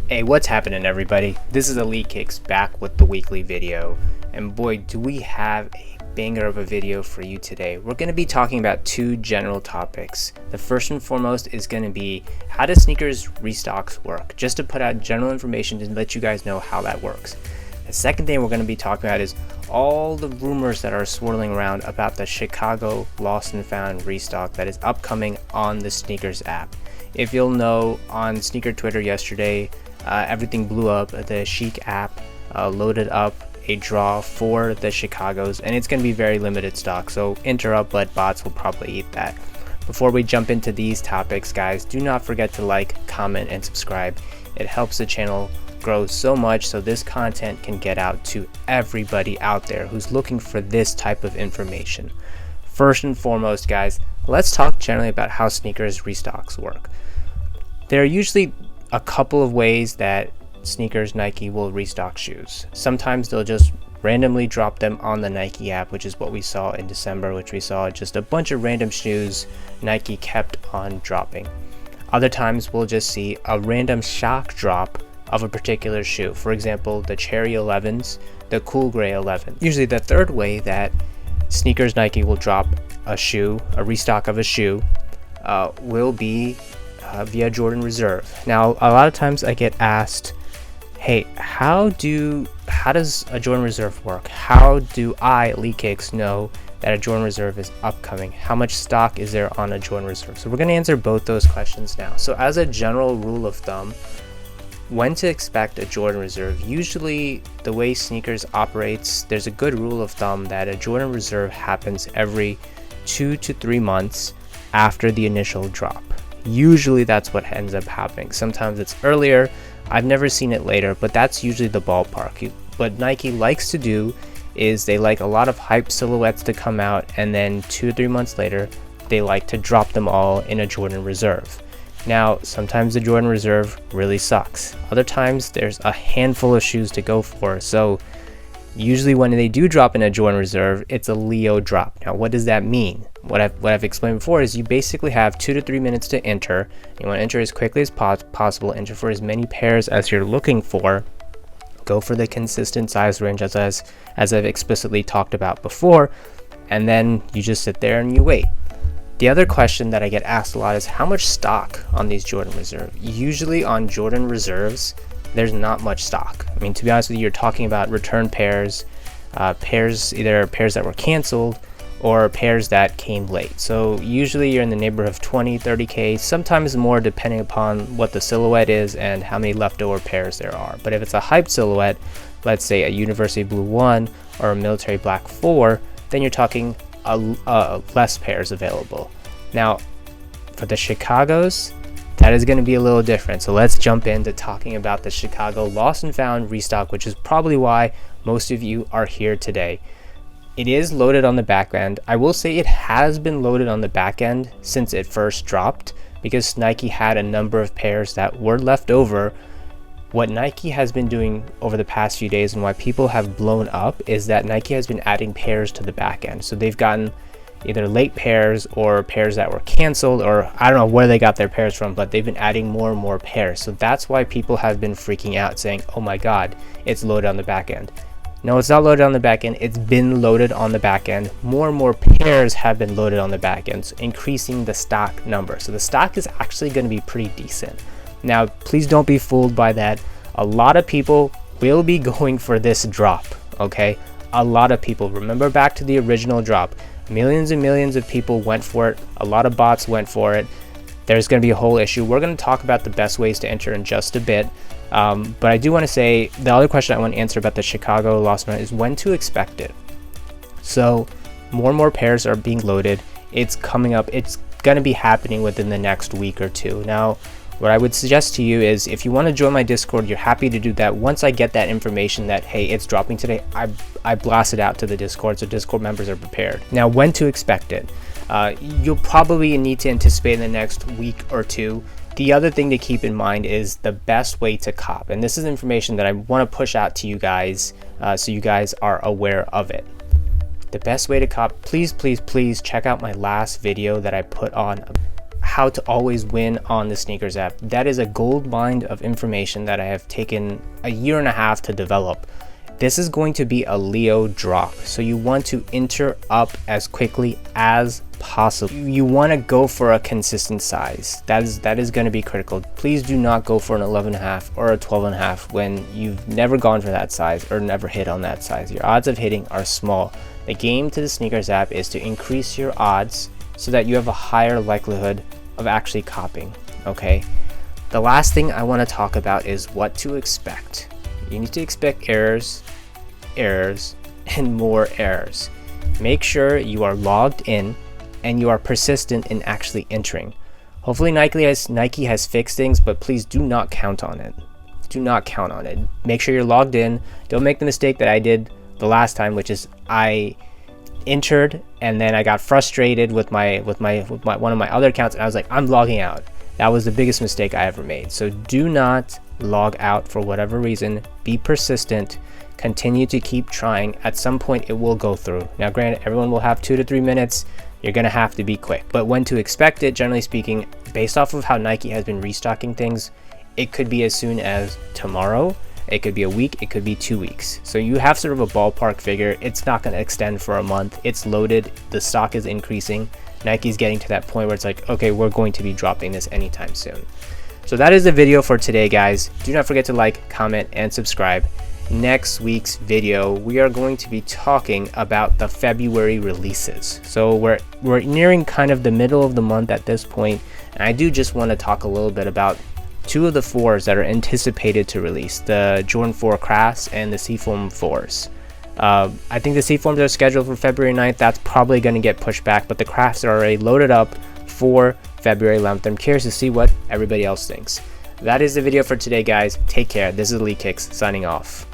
Hey, what's happening everybody? This is Elite Kicks back with the weekly video, and boy do we have a banger of a video for you today. We're going to be talking about two general topics. The first and foremost is going to be how do sneakers restocks work, just to put out general information to let you guys know how that works. The second thing we're going to be talking about is all the rumors that are swirling around about the Chicago Lost and Found restock that is upcoming on the sneakers app. If you'll know, on sneaker Twitter yesterday, everything blew up. The Chic app loaded up a draw for the Chicagos, and it's going to be very limited stock, so interrupt, but bots will probably eat that. Before we jump into these topics, guys, do not forget to like, comment, and subscribe. It helps the channel grow so much so this content can get out to everybody out there who's looking for this type of information. First and foremost, guys, let's talk generally about how sneakers restocks work. There are usually a couple of ways that sneakers Nike will restock shoes. Sometimes they'll just randomly drop them on the Nike app, which is what we saw in December, which we saw just a bunch of random shoes Nike kept on dropping. Other times we'll just see a random shock drop of a particular shoe. For example, the Cherry 11s, the Cool Gray 11. Usually the third way that sneakers Nike will drop a shoe, a restock of a shoe, will be via Jordan Reserve. Now, a lot of times I get asked, hey, how does a Jordan Reserve work? How do I, Elite Kicks, know that a Jordan Reserve is upcoming? How much stock is there on a Jordan Reserve? So we're going to answer both those questions now. So as a general rule of thumb, when to expect a Jordan Reserve, usually the way sneakers operates, there's a good rule of thumb that a Jordan Reserve happens every 2 to 3 months after the initial drop. Usually that's what ends up happening. Sometimes it's earlier. I've never seen it later, but that's usually the ballpark. What Nike likes to do is they like a lot of hype silhouettes to come out, and then 2 or 3 months later they like to drop them all in a Jordan Reserve. Now, sometimes the Jordan Reserve really sucks. Other times there's a handful of shoes to go for. So usually when they do drop in a Jordan Reserve, it's a Leo drop. Now, what does that mean? What I've explained before is you basically have 2 to 3 minutes to enter. You want to enter as quickly as possible, enter for as many pairs as you're looking for. Go for the consistent size range as I've explicitly talked about before, and then you just sit there and you wait. The other question that I get asked a lot is how much stock on these Jordan Reserve? Usually on Jordan Reserves, there's not much stock. I mean, to be honest with you, you're talking about return pairs, either pairs that were canceled or pairs that came late. So usually you're in the neighborhood of 20, 30K, sometimes more depending upon what the silhouette is and how many leftover pairs there are. But if it's a hype silhouette, let's say a University Blue 1 or a Military Black 4, then you're talking less pairs available. Now, for the Chicagos, that is going to be a little different. So let's jump into talking about the Chicago Lost and Found restock, which is probably why most of you are here today. It is loaded on the back end. I will say it has been loaded on the back end since it first dropped, because Nike had a number of pairs that were left over. What Nike has been doing over the past few days and why people have blown up is that Nike has been adding pairs to the back end. So they've gotten either late pairs or pairs that were canceled, or I don't know where they got their pairs from, but they've been adding more and more pairs. So that's why people have been freaking out saying, oh my God, it's loaded on the back end. No, it's not loaded on the back end. It's been loaded on the back end. More and more pairs have been loaded on the back end, so increasing the stock number. So the stock is actually going to be pretty decent. Now, please don't be fooled by that. A lot of people will be going for this drop, okay? A lot of people. Remember back to the original drop. Millions and millions of people went for it. A lot of bots went for it. There's going to be a whole issue. We're going to talk about the best ways to enter in just a bit. But I do want to say the other question I want to answer about the Chicago Lost and Found is when to expect it. So more and more pairs are being loaded. It's coming up. It's going to be happening within the next week or two. Now, what I would suggest to you is if you want to join my Discord, you're happy to do that. Once I get that information that, hey, it's dropping today, I blast it out to the Discord so Discord members are prepared. Now, when to expect it? You'll probably need to anticipate in the next week or two. The other thing to keep in mind is the best way to cop. And this is information that I want to push out to you guys so you guys are aware of it. The best way to cop, please check out my last video that I put on how to always win on the sneakers app. That is a gold mine of information that I have taken a year and a half to develop. This is going to be a Leo drop, so you want to enter up as quickly as possible. You want to go for a consistent size. That is going to be critical. Please do not go for an 11.5 or a 12.5 when you've never gone for that size or never hit on that size. Your odds of hitting are small. The game to the sneakers app is to increase your odds so that you have a higher likelihood of actually copying. Okay, the last thing I want to talk about is what to expect. You need to expect errors, and more errors. Make sure you are logged in and you are persistent in actually entering. Hopefully Nike has fixed things, but please do not count on it. Do not count on it. Make sure you're logged in. Don't make the mistake that I did the last time, which is I entered and then I got frustrated with one of my other accounts, and I was like, I'm logging out. That was the biggest mistake I ever made. So do not log out for whatever reason. Be persistent. Continue to keep trying. At some point it will go through. Now granted, everyone will have 2 to 3 minutes. You're gonna have to be quick, but when to expect it, generally speaking, based off of how Nike has been restocking things, it could be as soon as tomorrow. It could be a week, it could be 2 weeks. So you have sort of a ballpark figure. It's not going to extend for a month. It's loaded, the stock is increasing. Nike's getting to that point where it's like, okay, we're going to be dropping this anytime soon. So that is the video for today, guys. Do not forget to like, comment, and subscribe. Next week's video, we are going to be talking about the February releases. So we're nearing kind of the middle of the month at this point, and I do just want to talk a little bit about 2 of the 4s that are anticipated to release, the Jordan 4 Crafts and the Seafoam 4s. I think the Seafoams are scheduled for February 9th. That's probably going to get pushed back, but the Crafts are already loaded up for February 11th. I'm curious to see what everybody else thinks. That is the video for today, guys. Take care. This is Elite Kicks signing off.